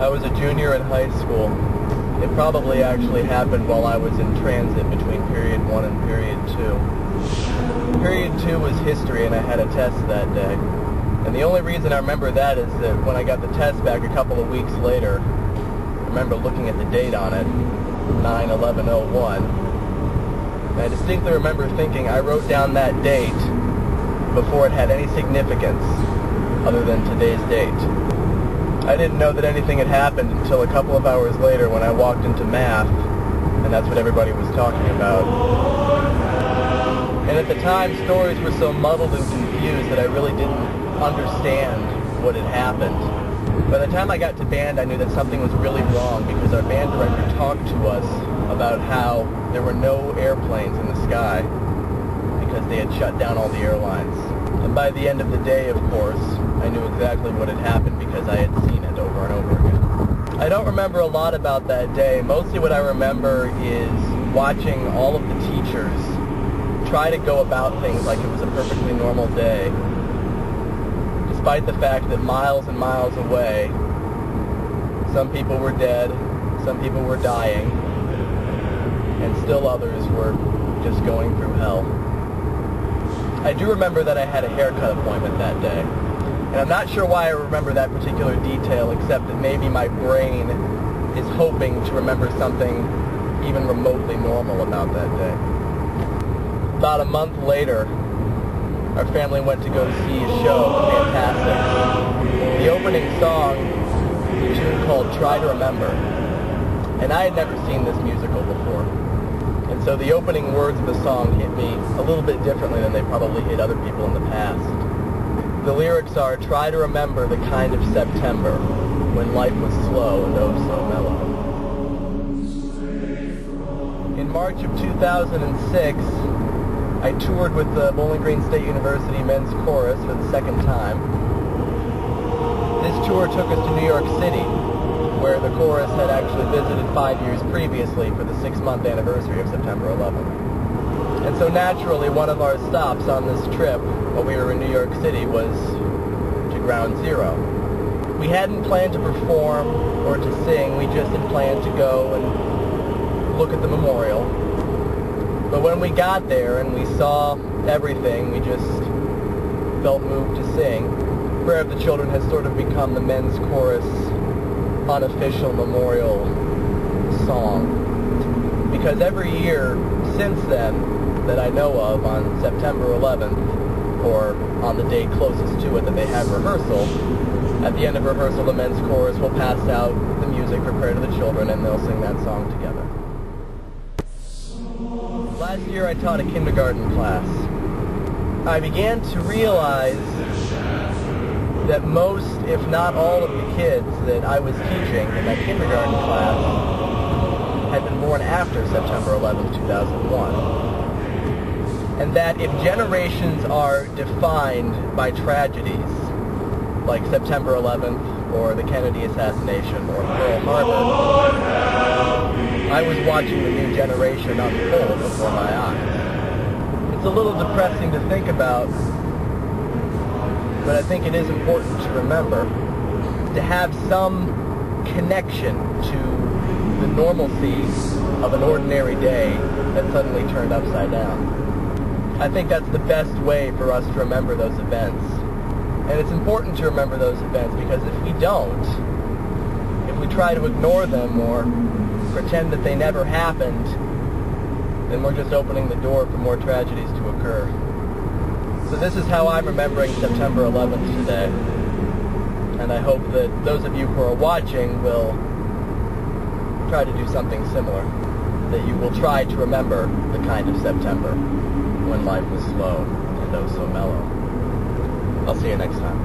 I was a junior in high school. It probably actually happened while I was in transit between period 1 and period 2. Period 2 was history, and I had a test that day. And the only reason I remember that is that when I got the test back a couple of weeks later, I remember looking at the date on it, 9/11/01. And I distinctly remember thinking I wrote down that date before it had any significance other than today's date. I didn't know that anything had happened until a couple of hours later when I walked into math, and that's what everybody was talking about. And at the time, stories were so muddled and confused that I really didn't understand what had happened. By the time I got to band, I knew that something was really wrong because our band director talked to us about how there were no airplanes in the sky because they had shut down all the airlines. And by the end of the day, of course, I knew exactly what had happened because I had seen it over and over again. I don't remember a lot about that day. Mostly what I remember is watching all of the teachers try to go about things like it was a perfectly normal day, despite the fact that miles and miles away, some people were dead, some people were dying, and still others were just going through hell. I do remember that I had a haircut appointment that day, and I'm not sure why I remember that particular detail, except that maybe my brain is hoping to remember something even remotely normal about that day. About a month later, our family went to go see a show, fantastic. The opening song, a tune called Try to Remember, and I had never seen this musical before. And so the opening words of the song hit me a little bit differently than they probably hit other people in the past. The lyrics are, try to remember the kind of September when life was slow and oh so mellow. In March of 2006, I toured with the Bowling Green State University Men's Chorus for the second time. This tour took us to New York City, where the chorus had actually visited 5 years previously for the 6-month anniversary of September 11th. And so naturally, one of our stops on this trip while we were in New York City was to Ground Zero. We hadn't planned to perform or to sing, we just had planned to go and look at the memorial. But when we got there and we saw everything, we just felt moved to sing. Prayer of the Children has sort of become the Men's Chorus unofficial memorial song. Because every year since then, that I know of, on September 11th, or on the day closest to it that they have rehearsal, at the end of rehearsal the Men's Chorus will pass out the music for Prayer to the Children and they'll sing that song together. Last year I taught a kindergarten class. I began to realize that most, if not all, of the kids that I was teaching in that kindergarten class had been born after September 11, 2001. And that if generations are defined by tragedies, like September 11th, or the Kennedy assassination, or Pearl Harbor, I was watching the new generation unfold before my eyes. It's a little depressing to think about, but I think it is important to remember, to have some connection to the normalcy of an ordinary day that suddenly turned upside down. I think that's the best way for us to remember those events. And it's important to remember those events because if we don't, if we try to ignore them or pretend that they never happened, then we're just opening the door for more tragedies to occur. So this is how I'm remembering September 11th today. And I hope that those of you who are watching will try to do something similar. That you will try to remember the kind of September when life was slow and oh so mellow. I'll see you next time.